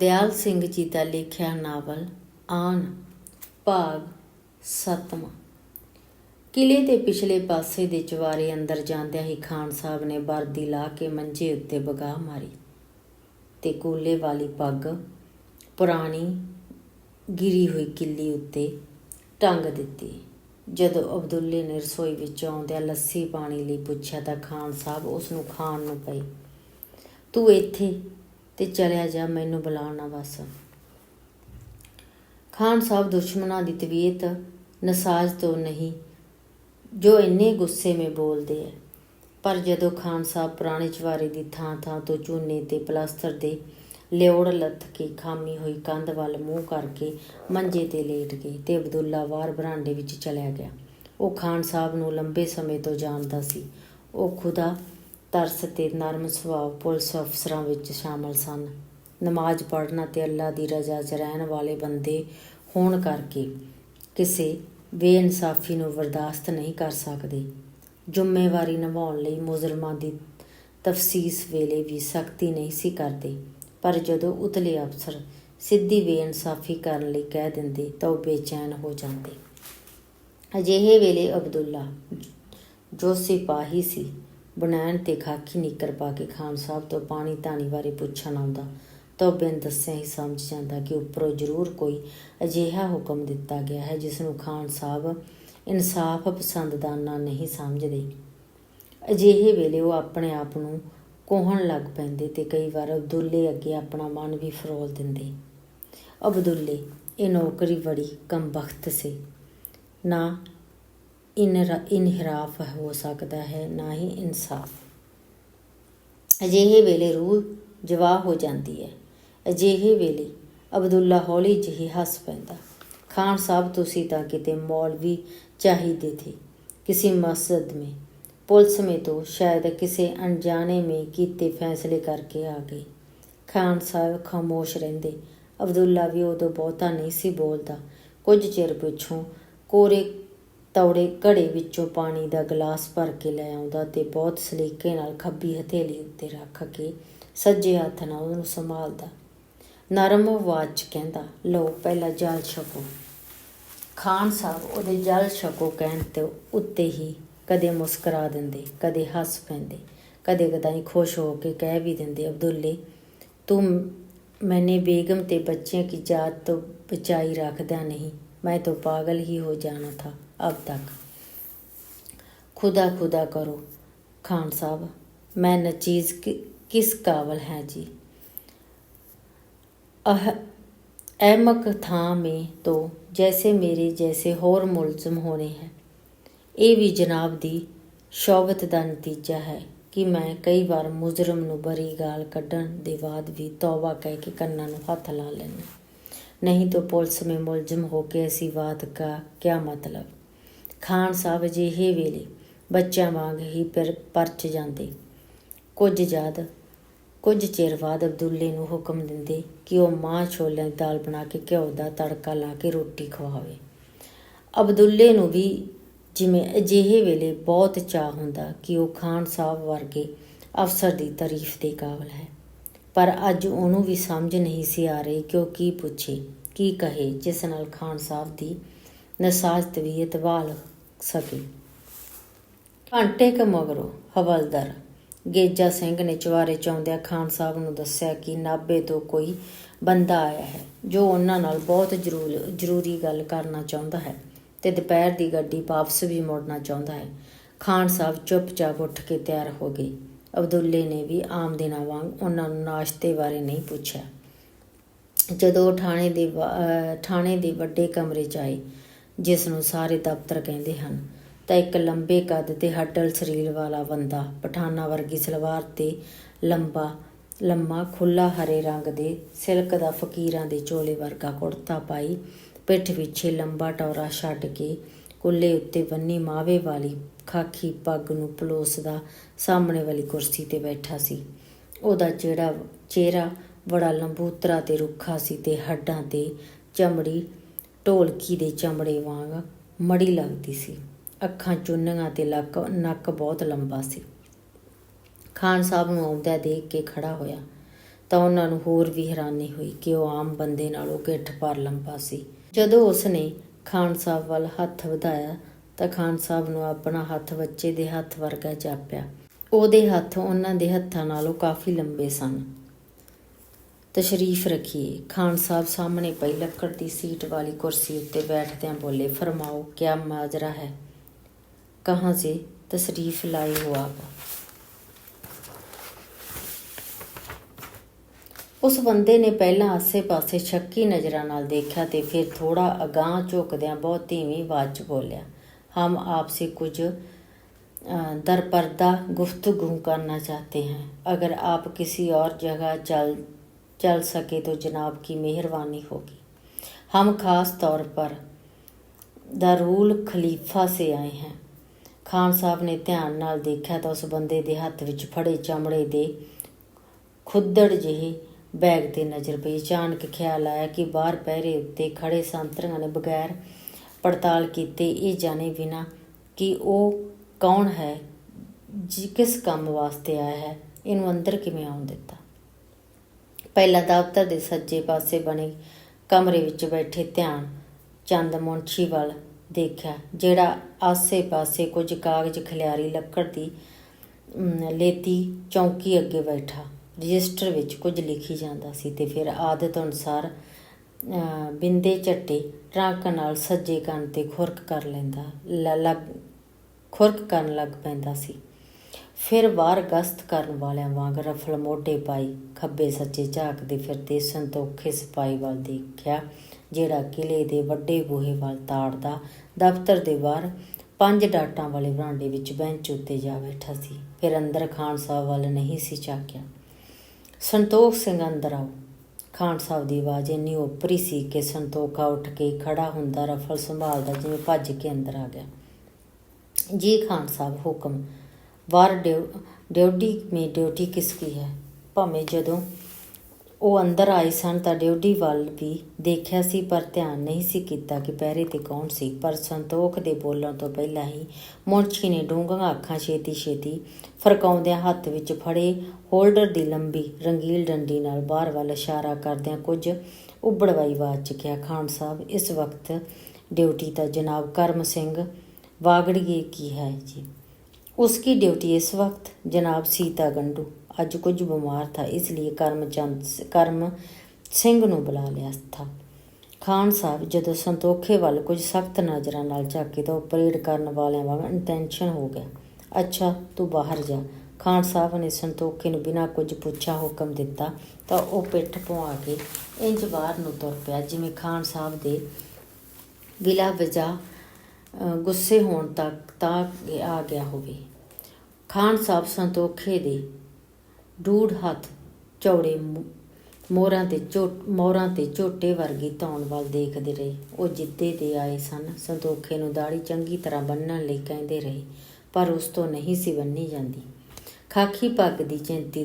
ਗੁਰਦਿਆਲ ਸਿੰਘ ਜੀ ਦਾ ਲਿਖਿਆ ਨਾਵਲ ਆਨ ਭਾਗ 7ਵਾਂ। ਕਿਲੇ ਦੇ ਪਿਛਲੇ ਪਾਸੇ ਦੇ ਚੁਬਾਰੇ ਅੰਦਰ ਜਾਂਦਿਆਂ ਹੀ ਖਾਨ ਸਾਹਿਬ ਨੇ ਵਰਦੀ ਲਾ ਕੇ ਮੰਜੇ ਉੱਤੇ ਬਗਾਹ ਮਾਰੀ ਤੇ ਕੂਲੇ ਵਾਲੀ ਪੱਗ ਪੁਰਾਣੀ ਗਿਰੀ ਹੋਈ ਕਿੱਲੀ ਉੱਤੇ ਟੰਗ ਦਿੱਤੀ। ਜਦੋਂ ਅਬਦੁੱਲੇ ਨੇ ਰਸੋਈ ਵਿੱਚੋਂ ਆਉਂਦਿਆਂ ਲੱਸੀ ਪਾਣੀ ਲਈ ਪੁੱਛਿਆ ਤਾਂ ਖਾਨ ਸਾਹਿਬ ਉਸ ਨੂੰ ਖਾਣ ਨੂੰ ਪਏ। ਤੂੰ ਇੱਥੇ ਤੇ ਚਲਿਆ ਜਾ, ਮੈਨੂੰ ਬੁਲਾਉਣਾ ਬਸ। ਖਾਨ ਸਾਹਿਬ ਦੁਸ਼ਮਣਾਂ ਦੀ ਤਬੀਅਤ ਨਸਾਜ਼ ਤੋਂ ਨਹੀਂ ਜੋ ਇੰਨੇ ਗੁੱਸੇ ਮੇ ਬੋਲਦੇ ਹੈ। ਪਰ ਜਦੋਂ ਖਾਨ ਸਾਹਿਬ ਪੁਰਾਣੇ ਚੁਬਾਰੇ ਦੀ ਥਾਂ ਥਾਂ ਤੋਂ ਚੂਨੇ ਤੇ ਪਲਾਸਟਰ ਦੇ ਲਿਓੜ ਲੱਥ ਕੇ ਖਾਮੀ ਹੋਈ ਕੰਧ ਵੱਲ ਮੂੰਹ ਕਰਕੇ ਮੰਜੇ ਤੇ ਲੇਟ ਗਏ ਤੇ ਅਬਦੁੱਲਾ ਬਾਹਰ ਬਰਾਂਡੇ ਵਿੱਚ ਚਲਿਆ ਗਿਆ। ਉਹ ਖਾਨ ਸਾਹਿਬ ਨੂੰ ਲੰਬੇ ਸਮੇਂ ਤੋਂ ਜਾਣਦਾ ਸੀ। ਉਹ ਖੁਦਾ ਤਰਸ ਤੇ ਨਰਮ ਸੁਭਾਅ ਪੁਲਿਸ ਅਫਸਰਾਂ ਵਿੱਚ ਸ਼ਾਮਲ ਸਨ। ਨਮਾਜ਼ ਪੜ੍ਹਨਾ ਤੇ ਅੱਲਾ ਦੀ ਰਜ਼ਾ 'ਚ ਰਹਿਣ ਵਾਲੇ ਬੰਦੇ ਹੋਣ ਕਰਕੇ ਕਿਸੇ ਬੇਇਨਸਾਫੀ ਨੂੰ ਬਰਦਾਸ਼ਤ ਨਹੀਂ ਕਰ ਸਕਦੇ। ਜ਼ਿੰਮੇਵਾਰੀ ਨਿਭਾਉਣ ਲਈ ਮੁਜ਼ਰਮਾਂ ਦੀ ਤਫਸੀਸ ਵੇਲੇ ਵੀ ਸਖਤੀ ਨਹੀਂ ਸੀ ਕਰਦੇ, ਪਰ ਜਦੋਂ ਉਤਲੇ ਅਫਸਰ ਸਿੱਧੀ ਬੇਇਨਸਾਫੀ ਕਰਨ ਲਈ ਕਹਿ ਦਿੰਦੇ ਤਾਂ ਉਹ ਬੇਚੈਨ ਹੋ ਜਾਂਦੇ। ਅਜਿਹੇ ਵੇਲੇ ਅਬਦੁੱਲਾ ਜੋ ਸਿਪਾਹੀ ਸੀ, ਬਨੈਣ ਤੇ ਖਾਕੀ ਨਿੱਕਰ ਪਾ ਕੇ ਖਾਨ ਸਾਹਿਬ ਤੋਂ ਪਾਣੀ ਧਾਣੀ ਬਾਰੇ ਪੁੱਛਣ ਆਉਂਦਾ ਤਾਂ ਉਹ ਬਿਨ ਦੱਸਿਆਂ ਹੀ ਸਮਝ ਜਾਂਦਾ ਕਿ ਉੱਪਰੋਂ ਜ਼ਰੂਰ ਕੋਈ ਅਜਿਹਾ ਹੁਕਮ ਦਿੱਤਾ ਗਿਆ ਹੈ ਜਿਸ ਨੂੰ ਖਾਨ ਸਾਹਿਬ ਇਨਸਾਫ ਪਸੰਦਦਾਨਾ ਨਹੀਂ ਸਮਝਦੇ। ਅਜਿਹੇ ਵੇਲੇ ਉਹ ਆਪਣੇ ਆਪ ਨੂੰ ਕੋਹਣ ਲੱਗ ਪੈਂਦੇ ਤੇ ਕਈ ਵਾਰ ਅਬਦੁੱਲੇ ਅੱਗੇ ਆਪਣਾ ਮਨ ਵੀ ਫਰੋਲ ਦਿੰਦੇ। ਅਬਦੁੱਲੇ, ਇਹ ਨੌਕਰੀ ਬੜੀ ਕਮਬਖਤ ਸੀ। ਨਾ ਇਨਹਿਰਾਫ ਹੋ ਸਕਦਾ ਹੈ, ਨਾ ਹੀ ਇਨਸਾਫ। ਅਜਿਹੇ ਵੇਲੇ ਰੂਹ ਜਵਾਹ ਹੋ ਜਾਂਦੀ ਹੈ। ਅਜਿਹੇ ਵੇਲੇ ਅਬਦੁੱਲਾ ਹੌਲੀ ਜਿਹੀ ਹੱਸ ਪੈਂਦਾ। ਖਾਨ ਸਾਹਿਬ, ਤੁਸੀਂ ਤਾਂ ਕਿਤੇ ਮੌਲਵੀ ਚਾਹੀਦੇ ਥੇ, ਕਿਸੇ ਮਸਜਿਦ ਮੇਂ। ਪੁਲਿਸ ਮੇਂ ਤੋਂ ਸ਼ਾਇਦ ਕਿਸੇ ਅਣਜਾਣੇ ਮੇਂ ਕੀਤੇ ਫੈਸਲੇ ਕਰਕੇ ਆ ਗਏ। ਖਾਨ ਸਾਹਿਬ ਖਾਮੋਸ਼ ਰਹਿੰਦੇ। ਅਬਦੁੱਲਾ ਵੀ ਉਦੋਂ ਬਹੁਤਾ ਨਹੀਂ ਸੀ ਬੋਲਦਾ। ਕੁਝ ਚਿਰ ਪਿੱਛੋਂ ਕੋਰੇ ਤੌੜੇ ਘੜੇ ਵਿੱਚੋਂ ਪਾਣੀ ਦਾ ਗਲਾਸ ਭਰ ਕੇ ਲੈ ਆਉਂਦਾ ਤੇ ਬਹੁਤ ਸਲੀਕੇ ਨਾਲ ਖੱਬੀ ਹਥੇਲੀ ਉੱਤੇ ਰੱਖ ਕੇ ਸੱਜੇ ਹੱਥ ਨਾਲ ਉਹਨੂੰ ਸੰਭਾਲਦਾ। ਨਰਮ ਆਵਾਜ਼ 'ਚ ਕਹਿੰਦਾ, ਲਓ ਪਹਿਲਾਂ ਜਲ ਛਕੋ। ਖਾਨ ਸਾਹਿਬ ਉਹਦੇ ਜਲ ਛਕੋ ਕਹਿਣ ਤੇ ਉੱਤੇ ਹੀ ਕਦੇ ਮੁਸਕਰਾ ਦਿੰਦੇ, ਕਦੇ ਹੱਸ ਪੈਂਦੇ, ਕਦੇ ਕਦਾਈ ਖੁਸ਼ ਹੋ ਕੇ ਕਹਿ ਵੀ ਦਿੰਦੇ, ਅਬਦੁੱਲੇ, ਤੂੰ ਮੈਨੇ ਬੇਗਮ ਤੇ ਬੱਚਿਆਂ ਕੀ ਜਾਤ ਤੋਂ ਬਚਾਈ ਰੱਖਦਿਆਂ ਨਹੀਂ, मैं तो पागल ही हो जाना था अब तक। खुदा खुदा करो खान साहब, मैं नचीज़ किस काबल है जी। अहमक था में तो जैसे मेरे जैसे होर मुलजम होने हैं। ये भी जनाब दी शौबत का नतीजा है कि मैं कई बार मुजरम नूं बरी गाल कढ़ण दे बाद भी तौबा कह के कन्नां नूं हथ ला लैना, नहीं तो पुलिस में मुलजम होके ऐसी बात का क्या मतलब। खान साहब अजिहे वेले बच्चों वांग ही परच जाते। कुछ चिर बाद अबदुल्ले नूं हुक्म दिंदे कि वह माँ छोलियां दी दाल बना के घ्यो दा तड़का ला के रोटी खवावे। अबदुल्ले नूं भी जिवें अजिहे वेले बहुत चाह हुंदा कि वह खान साहब वर्गे अफसर की तारीफ के काबिल है, पर अज ਉਹਨੂੰ भी समझ नहीं सी आ रही कि ਉਹ ਕੀ ਪੁੱਛੇ ਕੀ ਕਹੇ ਜਿਸ ਨਾਲ ਖਾਨ ਸਾਹਿਬ ਦੀ ਨਸਾਜ਼ ਤਬੀਅਤ ਵਾਲ ਸਕੇ। ਘੰਟੇ ਕੁ ਮਗਰੋਂ ਹਵਲਦਾਰ ਗੇਜਾ ਸਿੰਘ ਨੇ ਚੁਬਾਰੇ 'ਚ ਆਉਂਦਿਆਂ ਖਾਨ ਸਾਹਿਬ ਨੂੰ ਦੱਸਿਆ ਕਿ ਨਾਭੇ ਤੋਂ ਕੋਈ ਬੰਦਾ ਆਇਆ ਹੈ ਜੋ ਉਹਨਾਂ ਨਾਲ ਬਹੁਤ ਜ਼ਰੂਰੀ ਗੱਲ ਕਰਨਾ ਚਾਹੁੰਦਾ ਹੈ ਤੇ ਦੁਪਹਿਰ ਦੀ ਗੱਡੀ ਵਾਪਸ ਵੀ ਮੁੜਨਾ ਚਾਹੁੰਦਾ ਹੈ। ਖਾਨ ਸਾਹਿਬ ਚੁੱਪਚਾਪ ਉੱਠ ਕੇ ਤਿਆਰ ਹੋ ਗਏ। ਅਬਦੁੱਲੇ ਨੇ ਵੀ ਆਮ ਦਿਨਾਂ ਵਾਂਗ ਉਹਨਾਂ ਨੂੰ ਨਾਸ਼ਤੇ ਬਾਰੇ ਨਹੀਂ ਪੁੱਛਿਆ। ਜਦੋਂ ਉਹ ਥਾਣੇ ਦੇ ਵੱਡੇ ਕਮਰੇ 'ਚ ਆਏ, ਜਿਸ ਨੂੰ ਸਾਰੇ ਦਫ਼ਤਰ ਕਹਿੰਦੇ ਹਨ, ਤਾਂ ਇੱਕ ਲੰਬੇ ਕੱਦ ਤੇ ਹੱਡਲ ਸਰੀਰ ਵਾਲਾ ਬੰਦਾ ਪਠਾਨਾਂ ਵਰਗੀ ਸਲਵਾਰ ਤੇ ਲੰਮਾ ਖੁੱਲ੍ਹਾ ਹਰੇ ਰੰਗ ਦੇ ਸਿਲਕ ਦਾ ਫਕੀਰਾਂ ਦੇ ਚੋਲੇ ਵਰਗਾ ਕੁੜਤਾ ਪਾਈ, ਪਿੱਠ ਪਿੱਛੇ ਲੰਬਾ ਟੌਰਾ ਛੱਡ ਕੇ ਕੁੱਲੇ ਉੱਤੇ ਬੰਨੀ ਮਾਵੇ ਵਾਲੀ ਖਾਕੀ ਪੱਗ ਨੂੰ ਪਲੋਸਦਾ ਸਾਹਮਣੇ ਵਾਲੀ ਕੁਰਸੀ 'ਤੇ ਬੈਠਾ ਸੀ। ਉਹਦਾ ਚਿਹਰਾ ਬੜਾ ਲੰਬੂਤਰਾ ਤੇ ਰੁੱਖਾ ਸੀ ਤੇ ਹੱਡਾਂ ਤੇ ਚਮੜੀ ਢੋਲਕੀ ਦੇ ਚਮੜੇ ਵਾਂਗ ਮੜੀ ਲੱਗਦੀ ਸੀ। ਅੱਖਾਂ ਚੁੰਨੀਆਂ ਤੇ ਨੱਕ ਬਹੁਤ ਲੰਬਾ ਸੀ। ਖਾਨ ਸਾਹਿਬ ਨੂੰ ਆਉਂਦਿਆਂ ਦੇਖ ਕੇ ਖੜਾ ਹੋਇਆ ਤਾਂ ਉਹਨਾਂ ਨੂੰ ਹੋਰ ਵੀ ਹੈਰਾਨੀ ਹੋਈ ਕਿ ਉਹ ਆਮ ਬੰਦੇ ਨਾਲੋਂ ਗਿੱਠ ਭਰ ਲੰਬਾ ਸੀ। ਜਦੋਂ ਉਸਨੇ ਖਾਨ ਸਾਹਿਬ ਵੱਲ ਹੱਥ ਵਧਾਇਆ ਤਾਂ ਖਾਨ ਸਾਹਿਬ ਨੂੰ ਆਪਣਾ ਹੱਥ ਬੱਚੇ ਦੇ ਹੱਥ ਵਰਗਾ ਜਾਪਿਆ। ਉਹਦੇ ਹੱਥ ਉਹਨਾਂ ਦੇ ਹੱਥਾਂ ਨਾਲੋਂ ਕਾਫੀ ਲੰਬੇ ਸਨ। ਤਸ਼ਰੀਫ ਰੱਖੀਏ। ਖਾਨ ਸਾਹਿਬ ਸਾਹਮਣੇ ਪਈ ਲੱਕੜ ਦੀ ਸੀਟ ਵਾਲੀ ਕੁਰਸੀ ਉੱਤੇ ਬੈਠਦਿਆਂ ਬੋਲੇ, ਫਰਮਾਓ ਕਿਆ ਮਾਜਰਾ ਹੈ। ਕਹਾਂ ਸੇ ਤਸ਼ਰੀਫ ਲਾਏ ਹੋ ਆਪ। ਉਸ ਬੰਦੇ ਨੇ ਪਹਿਲਾਂ ਆਸੇ ਪਾਸੇ ਸ਼ੱਕੀ ਨਜ਼ਰਾਂ ਨਾਲ ਦੇਖਿਆ ਤੇ ਫਿਰ ਥੋੜਾ ਅਗਾਂਹ ਝੁਕਦਿਆਂ ਬਹੁਤ ਧੀਮੀ ਆਵਾਜ਼ 'ਚ ਬੋਲਿਆ, ਹਮ आपसे कुछ दरपर्दा गुफ्तगू करना चाहते हैं। अगर आप किसी और जगह चल सके तो जनाब की मेहरबानी होगी। हम खास तौर पर दारुल खलीफा से आए हैं। खान साहब ने ध्यान नाल देखा तो उस बंदे दे हत्थ विच फड़े चमड़े दे खुद्दड़ जिहे बैग ते नज़र पई। अचानक ख्याल आया कि बाहर पहरे उत्ते खड़े संतरियां ने बगैर पड़ताल कीते ये जाने बिना कि वह कौन है, किस काम वास्ते आया है, इनू अंदर किवें आउण दिता। पहला दफ्तर के सज्जे पासे बने कमरे विच बैठे ध्यान चंद मुंशी वाल देखा, जिहड़ा आसे पासे कुछ कागज खिलियारी लक्कड़ की लेती चौंकी अगे बैठा रजिस्टर विच कुछ लिखी जांदा सी ते फिर आदत अनुसार बिंदे झट्टे ट्रंक नाल सज्जे कंन ते खुरक करन लग पैंदा सी। फिर बाहर गश्त करन वालियां वांग रफल मोढे पाई खब्बे सज्जे झाकदे फिरदे संतोखे सिपाही वाल देखिया, जिहड़ा किले दे वड्डे बूहे वाल ताड़दा दफ्तर दे बाहर 5 डाटां वाले बरांडे विच बैंच उत्ते जा बैठा सी। फिर अंदर खान साहब वाल नहीं सी झाकिया। संतोख सिंह अंदर आओ। खान साहब की आवाज़ इन्नी ओपरी सी कि संतोखा उठ के खड़ा हुंदा रफल संभालदा जिवें भज के अंदर आ गया। जी खान साहब हुक्म। बाहर ड्योढ़ी में ड्यूटी किसकी है। भावें जदों ਉਹ ਅੰਦਰ ਆਏ ਸਨ ਤਾਂ ਡਿਊਟੀ ਵੱਲ ਵੀ ਦੇਖਿਆ ਸੀ, ਪਰ ਧਿਆਨ ਨਹੀਂ ਸੀ ਕੀਤਾ ਕਿ ਪਹਿਰੇ 'ਤੇ ਕੌਣ ਸੀ। ਪਰ ਸੰਤੋਖ ਦੇ ਬੋਲਣ ਤੋਂ ਪਹਿਲਾਂ ਹੀ ਮੁਨਸ਼ੀ ਨੇ ਡੂੰਘੀਆਂ ਅੱਖਾਂ ਛੇਤੀ ਛੇਤੀ ਫਰਕਾਉਂਦਿਆਂ ਹੱਥ ਵਿੱਚ ਫੜੇ ਹੋਲਡਰ ਦੀ ਲੰਬੀ ਰੰਗੀਲ ਡੰਡੀ ਨਾਲ ਬਾਹਰ ਵੱਲ ਇਸ਼ਾਰਾ ਕਰਦਿਆਂ ਕੁਝ ਉਬੜਵਾਈ ਆਵਾਜ਼ 'ਚ ਕਿਹਾ, ਖਾਨ ਸਾਹਿਬ ਇਸ ਵਕਤ ड्यूटी ਤਾਂ जनाब करम सिंह वागड़िए की है जी। उसकी ड्यूटी इस वक्त जनाब सीता गंडू अज कुछ बीमार था, इसलिए करम सिंह नूं बुला लिया था। खान साहब जदों संतोखे वाल कुछ सख्त नज़रां नाल झाके तो परेड करन वालियां वांग इंटेंशन हो गया। अच्छा तू बाहर जा। खान साहब ने संतोखे नूं बिना कुछ पुछा हुक्म दिता तो वह पिठ पुआ के इंज बाहर नूं तुर पिया जिवें खान साहब दे बिला वजह गुस्से होण तक तां आ गया होवे। खान साहब संतोखे दे डूढ़ हत्थ चौड़े मोहरां ते झोटे वर्गी धौण वल देखदे रहे। वो जिद्दे दे आए सन। संतोखे नूं दाड़ी चंगी तरह बन्नण लई कहंदे रहे, पर उस तो नहीं सी बन्नी जांदी। खाकी पग दी चिंती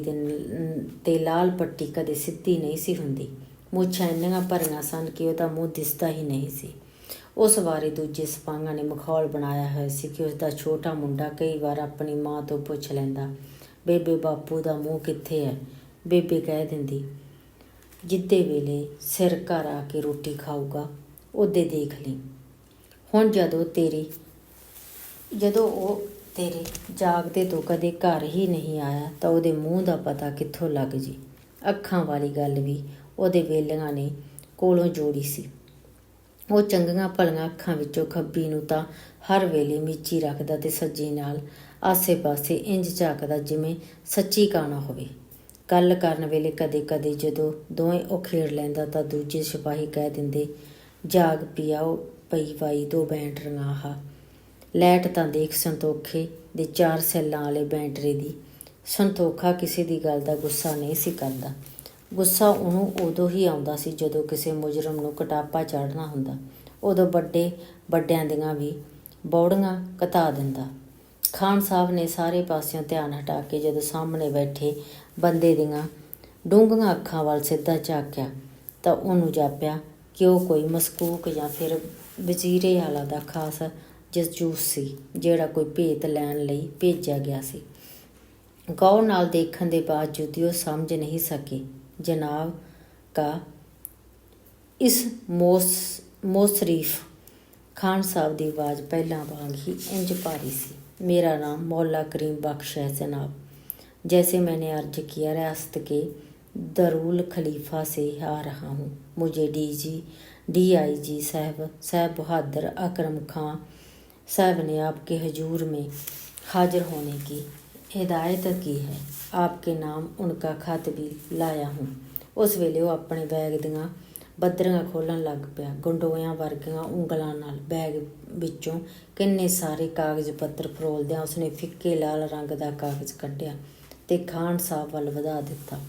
ते लाल पट्टी कदे सिद्धी नहीं सी हुंदी। मुछां इन्नियां भरियां सन कि ਉਹਦਾ ਮੂੰਹ ਦਿਸਦਾ ਹੀ नहीं ਸੀ। उस बारे दूजे सिपाहियां ने मखौल बनाया होया सी कि उसका छोटा मुंडा कई बार अपनी माँ तो पुछ लैंदा, बेबे बापू दा मूँह कित्थे है। बेबे कह दिंदी, जिद्दे वेले सिर घर आके रोटी खाऊगा उदे देख ली। हुण जदों वो तेरे जागदे तो कदे घर ही नहीं आया तो उहदे मूँह दा पता कित्थों लग जी। अखां वाली गल भी उहदे वेलियां ने कोलों जोड़ी सी। ਉਹ ਚੰਗੀਆਂ ਭਲੀਆਂ ਅੱਖਾਂ ਵਿੱਚੋਂ ਖੱਬੀ ਨੂੰ ਤਾਂ ਹਰ ਵੇਲੇ ਮੀਚੀ ਰੱਖਦਾ ਤੇ ਸੱਜੀ ਨਾਲ ਆਸੇ ਪਾਸੇ ਇੰਜ ਝਾਕਦਾ ਜਿਵੇਂ ਸੱਚੀ ਕਾਣਾ ਹੋਵੇ। ਗੱਲ ਕਰਨ ਵੇਲੇ ਕਦੇ ਕਦੇ ਜਦੋਂ ਦੋਵੇਂ ਉਹ ਖੇਡ ਲੈਂਦਾ ਤਾਂ ਦੂਜੇ ਸਿਪਾਹੀ ਕਹਿ ਦਿੰਦੇ, ਜਾਗ ਪਿਆ ਉਹ ਪਈ ਵਾਈ 2 ਬੈਂਟਰੀਆਂ ਆਹ ਲੈਟ ਤਾਂ ਦੇਖ ਸੰਤੋਖੇ ਦੇ 4 ਸੈੱਲਾਂ ਵਾਲੇ ਬੈਂਟਰੀ ਦੀ। ਸੰਤੋਖਾ ਕਿਸੇ ਦੀ ਗੱਲ ਦਾ ਗੁੱਸਾ ਨਹੀਂ ਸੀ ਕਰਦਾ। ਗੁੱਸਾ ਉਹਨੂੰ ਉਦੋਂ ਹੀ ਆਉਂਦਾ ਸੀ ਜਦੋਂ ਕਿਸੇ ਮੁਜਰਮ ਨੂੰ ਕਟਾਪਾ ਚਾੜ੍ਹਨਾ ਹੁੰਦਾ। ਉਦੋਂ ਵੱਡਿਆਂ ਦੀਆਂ ਵੀ ਬੌੜੀਆਂ ਘਤਾ ਦਿੰਦਾ। ਖਾਨ ਸਾਹਿਬ ਨੇ ਸਾਰੇ ਪਾਸਿਓਂ ਧਿਆਨ ਹਟਾ ਕੇ ਜਦੋਂ ਸਾਹਮਣੇ ਬੈਠੇ ਬੰਦੇ ਦੀਆਂ ਡੂੰਘੀਆਂ ਅੱਖਾਂ ਵੱਲ ਸਿੱਧਾ ਝਾਕਿਆ ਤਾਂ ਉਹਨੂੰ ਜਾਪਿਆ ਕਿ ਉਹ ਕੋਈ ਮਸਕੂਕ ਜਾਂ ਫਿਰ ਵਜ਼ੀਰੇ ਆਲਾ ਦਾ ਖਾਸ ਜਸੂਸ ਸੀ, ਜਿਹੜਾ ਕੋਈ ਭੇਤ ਲੈਣ ਲਈ ਭੇਜਿਆ ਗਿਆ ਸੀ। ਗੌਰ ਨਾਲ ਦੇਖਣ ਦੇ ਬਾਵਜੂਦ ਉਹ ਸਮਝ ਨਹੀਂ ਸਕੇ जनाब का इस मोशरीफ खान साहब की आवाज़ पहला वांग ही इंज भारी सी। मेरा नाम मौला करीम बख्श है जनाब। जैसे मैंने अर्ज किया, रियासत के दरुल खलीफा से आ रहा हूँ। मुझे DIG साहब बहादुर अकरम खां साहब ने आपके हजूर में हाजिर होने की हिदायत की है। आपके नाम उनका खत भी लाया हूँ। उस वेले वो अपने बैग दियाँ बदरियां खोलन लग पिया। गंडोइयां वर्गियां ਉਂਗਲਾਂ ਨਾਲ बैग ਵਿੱਚੋਂ ਕਿੰਨੇ ਸਾਰੇ ਕਾਗਜ਼ ਪੱਤਰ ਫਰੋਲਦਿਆਂ ਉਸਨੇ ਫਿੱਕੇ ਲਾਲ ਰੰਗ ਦਾ ਕਾਗਜ਼ ਕੱਢਿਆ ਤੇ ਖਾਨ ਸਾਹਿਬ ਵੱਲ ਵਧਾ ਦਿੱਤਾ।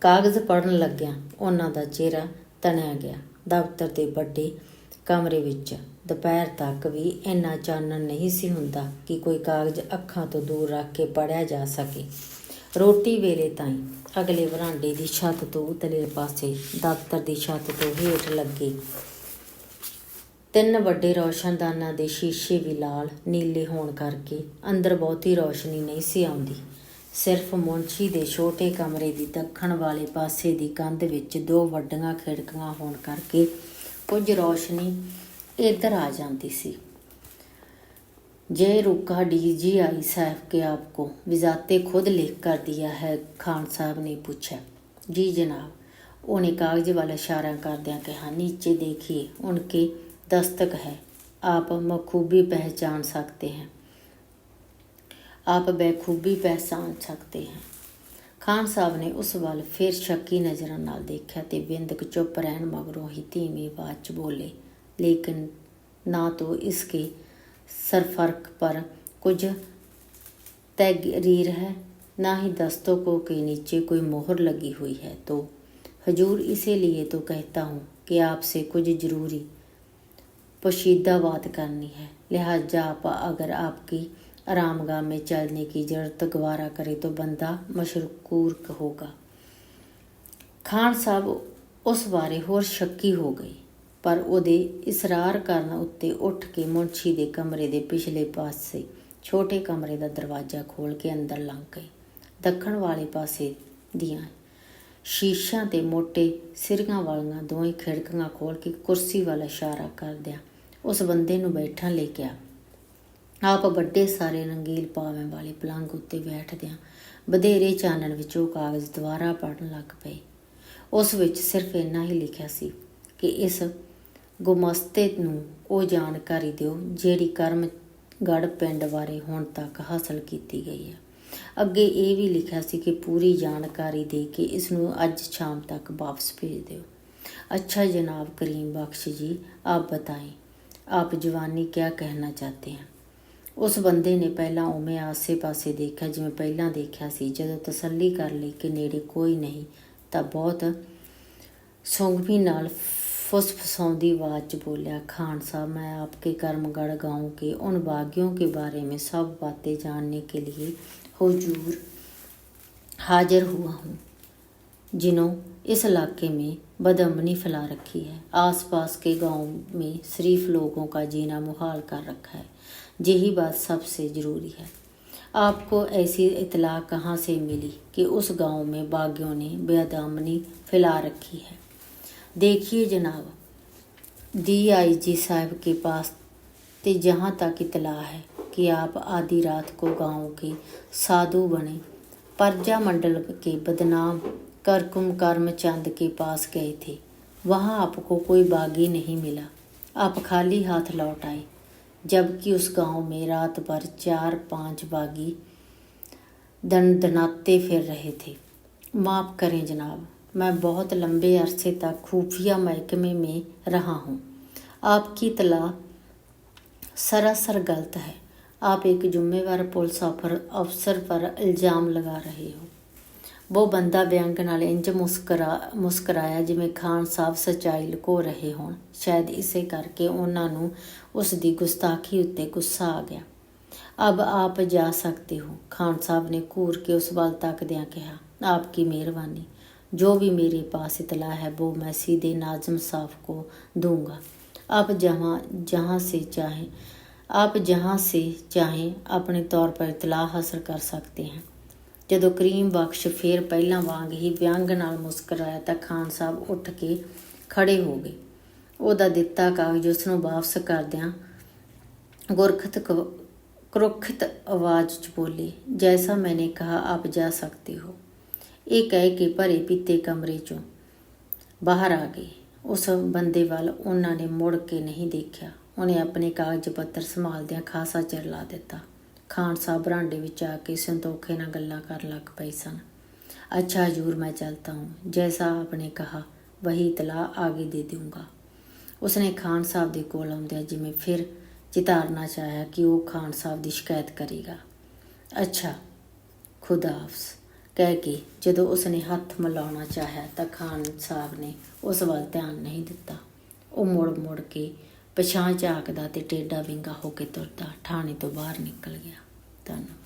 ਕਾਗਜ਼ ਪੜ੍ਹਨ ਲੱਗਿਆਂ ਉਹਨਾਂ ਦਾ ਚਿਹਰਾ ਤਣਿਆ ਗਿਆ। ਦਫ਼ਤਰ ਦੇ ਵੱਡੇ ਕਮਰੇ ਵਿੱਚ ਦੁਪਹਿਰ ਤੱਕ ਵੀ ਇੰਨਾ ਚਾਨਣ ਨਹੀਂ ਸੀ ਹੁੰਦਾ ਕਿ ਕੋਈ ਕਾਗਜ਼ ਅੱਖਾਂ ਤੋਂ ਦੂਰ ਰੱਖ ਕੇ ਪੜ੍ਹਿਆ ਜਾ ਸਕੇ। ਰੋਟੀ ਵੇਲੇ ਤਾਈਂ ਅਗਲੇ ਵਰਾਂਡੇ ਦੀ ਛੱਤ ਤੋਂ ਉਤਲੇ ਪਾਸੇ ਦਫ਼ਤਰ ਦੀ ਛੱਤ ਤੋਂ ਹੇਠ ਲੱਗੇ 3 ਵੱਡੇ ਰੌਸ਼ਨਦਾਨਾਂ ਦੇ ਸ਼ੀਸ਼ੇ ਵੀ ਲਾਲ ਨੀਲੇ ਹੋਣ ਕਰਕੇ ਅੰਦਰ ਬਹੁਤੀ ਰੌਸ਼ਨੀ ਨਹੀਂ ਸੀ ਆਉਂਦੀ। ਸਿਰਫ ਮੁਨਸ਼ੀ ਦੇ ਛੋਟੇ ਕਮਰੇ ਦੀ ਦੱਖਣ ਵਾਲੇ ਪਾਸੇ ਦੀ ਕੰਧ ਵਿੱਚ 2 ਵੱਡੀਆਂ ਖਿੜਕੀਆਂ ਹੋਣ ਕਰਕੇ ਕੁਝ ਰੌਸ਼ਨੀ ਇੱਧਰ ਆ ਜਾਂਦੀ ਸੀ। जे रुका DGI साहब के आपको विजाते खुद लिख कर दिया है? खान साहब ने पूछा। जी जनाब। उन्हें कागज वाला इशारा करदिया कहा। नीचे देखिए, उनके दस्तक है। आप बखूबी पहचान सकते हैं। खान साहब ने उस वाल फिर शक्की नज़र नाल देखा ते बिंदक चुप रहन मगरों ही धीमी आवाज़ च बोले, लेकिन ना तो इसके सरफर्क पर कुछ तहरीर है, ना ही दस्तकों के नीचे कोई मोहर लगी हुई है। तो हजूर, इसीलिए तो कहता हूँ कि आपसे कुछ ज़रूरी पोशीदा बात करनी है। लिहाजा आप अगर आपकी आरामगाह में चलने की ज़रूरत गवारा करे तो बंदा मशकूर होगा। खान साहब उस बारे होर शक्की हो गई, पर ਉਹਦੇ ਇਸਰਾਰ ਕਰਨ ਉੱਤੇ ਉੱਠ ਕੇ ਮੁਨਸ਼ੀ ਦੇ ਕਮਰੇ ਦੇ ਪਿਛਲੇ ਪਾਸੇ ਛੋਟੇ ਕਮਰੇ ਦਾ ਦਰਵਾਜ਼ਾ ਖੋਲ੍ਹ ਕੇ ਅੰਦਰ ਲੰਘ ਗਏ। ਦੱਖਣ ਵਾਲੇ ਪਾਸੇ ਦੀਆਂ ਸ਼ੀਸ਼ਿਆਂ ਤੇ ਮੋਟੇ ਸਿਰਿਆਂ ਵਾਲੀਆਂ 2 ਖਿੜਕੀਆਂ ਖੋਲ੍ਹ ਕੇ ਕੁਰਸੀ ਵੱਲ ਇਸ਼ਾਰਾ ਕਰਦਿਆਂ ਉਸ ਬੰਦੇ ਨੂੰ ਬੈਠਣ ਲਈ ਕਿਹਾ। ਆਪ ਵੱਡੇ ਸਾਰੇ ਰੰਗੀਲ ਪਾਵੇਂ ਵਾਲੇ ਪਲੰਘ ਉੱਤੇ ਬੈਠਦਿਆਂ ਵਧੇਰੇ ਚਾਨਣ ਵਿੱਚ ਉਹ ਕਾਗਜ਼ ਦੁਬਾਰਾ ਪੜ੍ਹਨ ਲੱਗ ਪਏ। ਉਸ ਵਿੱਚ ਸਿਰਫ ਇੰਨਾ ਹੀ ਲਿਖਿਆ ਸੀ ਕਿ ਇਸ ਗੁਮਸਤੇ ਨੂੰ ਉਹ ਜਾਣਕਾਰੀ ਦਿਓ ਜਿਹੜੀ ਕਰਮਗੜ੍ਹ ਪਿੰਡ ਬਾਰੇ ਹੁਣ ਤੱਕ ਹਾਸਲ ਕੀਤੀ ਗਈ ਹੈ। ਅੱਗੇ ਇਹ ਵੀ ਲਿਖਿਆ ਸੀ ਕਿ ਪੂਰੀ ਜਾਣਕਾਰੀ ਦੇ ਕੇ ਇਸ ਨੂੰ ਅੱਜ ਸ਼ਾਮ ਤੱਕ ਵਾਪਸ ਭੇਜ ਦਿਓ। अच्छा जनाब करीम बख्श जी, आप बताएं, आप जवानी क्या कहना चाहते हैं? ਉਸ ਬੰਦੇ ਨੇ ਪਹਿਲਾਂ ਉਵੇਂ ਆਸੇ ਪਾਸੇ ਦੇਖਿਆ ਜਿਵੇਂ ਪਹਿਲਾਂ ਦੇਖਿਆ ਸੀ। ਜਦੋਂ ਤਸੱਲੀ ਕਰ ਲਈ ਕਿ ਨੇੜੇ ਕੋਈ ਨਹੀਂ ਤਾਂ ਬਹੁਤ ਸੌਂਗਵੀਂ ਨਾਲ फुसफुसाउंदी आवाज़ च बोलिया, खान साहब, मैं आपके कर्मगढ़ गांव के उन बागियों के बारे में सब बातें जानने के लिए हुजूर हाजिर हुआ हूँ जिन्हों इस इलाके में बदअमनी फैला रखी है। आसपास के गांव में शरीफ लोगों का जीना मुहाल कर रखा है। यही बात सबसे ज़रूरी है। आपको ऐसी इतला कहाँ से मिली कि उस गांव में बागियों ने बदअमनी फैला रखी है? देखिए जनाब, DIG साहब के पास ते जहाँ तक इतला है कि आप आधी रात को गांव के साधु बने प्रजा मंडल के बदनाम करकुम करमचंद के पास गए थे। वहाँ आपको कोई बागी नहीं मिला। आप खाली हाथ लौट आए, जबकि उस गांव में रात भर 4-5 बागी दनाते फिर रहे थे। माफ़ करें जनाब, मैं बहुत लंबे अरसे तक खुफिया महकमे में रहा हूँ। आपकी इतला सरासर गलत है। आप एक जुम्मेवार पुलिस अफसर पर इल्ज़ाम लगा रहे हो। वो बंदा व्यंग नाल इंज मुस्कराया जिवें खान साहब सच्चाई लुको रहे होण। शायद इसे करके उन्हां नूं उस दी गुस्ताखी उत्ते गुस्सा आ गया। अब आप जा सकते हो, खान साहब ने घूर के उस वाल तकदियां कहा। आपकी मेहरबानी। जो भी मेरे पास इतला है वो मैं सीधे नाज़िम साहब को दूंगा। आप जहाँ से चाहें अपने तौर पर इतला हासिल कर सकते हैं। ਜਦੋਂ ਕਰੀਮ ਬਖਸ਼ ਫੇਰ ਪਹਿਲਾਂ ਵਾਂਗ ਹੀ ਵਿਅੰਗ ਨਾਲ ਮੁਸਕਰਾਇਆ ਤਾਂ ਖਾਨ ਸਾਹਿਬ ਉੱਠ ਕੇ ਖੜੇ ਹੋ ਗਏ। ਉਹਦਾ ਦਿੱਤਾ ਕਾਗਜ਼ ਉਸ ਨੂੰ ਵਾਪਸ ਕਰਦਿਆਂ ਕਰੁੱਖਿਤ ਆਵਾਜ਼ 'ਚ ਬੋਲੀ, ਜੈਸਾ ਮੈਨੇ ਕਹਾ ਆਪ ਜਾ ਸਕਦੇ ਹੋ। ਇਹ ਕਹਿ ਕੇ ਭਰੇ ਪੀਤੇ ਕਮਰੇ 'ਚੋਂ ਬਾਹਰ ਆ ਗਏ। ਉਸ ਬੰਦੇ ਵੱਲ ਉਹਨਾਂ ਨੇ ਮੁੜ ਕੇ ਨਹੀਂ ਦੇਖਿਆ। ਉਹਨੇ ਆਪਣੇ ਕਾਗਜ਼ ਪੱਤਰ ਸੰਭਾਲਦਿਆਂ ਖਾਸਾ ਚਿਰ ਲਾ ਦਿੱਤਾ। ਖਾਨ ਸਾਹਿਬ ਬਰਾਂਡੇ ਵਿੱਚ ਆ ਕੇ ਸੰਤੋਖੇ ਨਾਲ ਗੱਲਾਂ ਕਰਨ ਲੱਗ ਪਏ ਸਨ। ਅੱਛਾ ਹਜ਼ੂਰ, ਮੈਂ ਚਲਤਾ ਹੂँ, ਜੈਸਾ ਆਪਨੇ ਕਹਾ ਵਹੀ ਇਤਲਾਹ ਆਗੇ ਦੇ ਦੂੰਗਾ। ਉਸਨੇ ਖਾਨ ਸਾਹਿਬ ਦੇ ਕੋਲ ਆਉਂਦਿਆਂ ਜਿਵੇਂ ਫਿਰ ਚਿਤਾਰਨਾ ਚਾਹਿਆ ਕਿ ਉਹ ਖਾਨ ਸਾਹਿਬ ਦੀ ਸ਼ਿਕਾਇਤ ਕਰੇਗਾ। ਅੱਛਾ, ਖੁਦਾ ਹਾਫਿਜ਼ ਕਹਿ ਕੇ ਜਦੋਂ ਉਸਨੇ ਹੱਥ ਮਿਲਾਉਣਾ ਚਾਹਿਆ ਤਾਂ ਖਾਨ ਸਾਹਿਬ ਨੇ ਉਸ ਵੱਲ ਧਿਆਨ ਨਹੀਂ ਦਿੱਤਾ। ਉਹ ਮੁੜ ਮੁੜ ਕੇ ਪਿਛਾਂਹ ਝਾਕਦਾ ਤੇ ਟੇਢਾ ਵਿੰਗਾ ਹੋ ਕੇ ਤੁਰਦਾ ਠਾਣੇ ਤੋਂ ਬਾਹਰ ਨਿਕਲ ਗਿਆ। ਧੰਨਵਾਦ।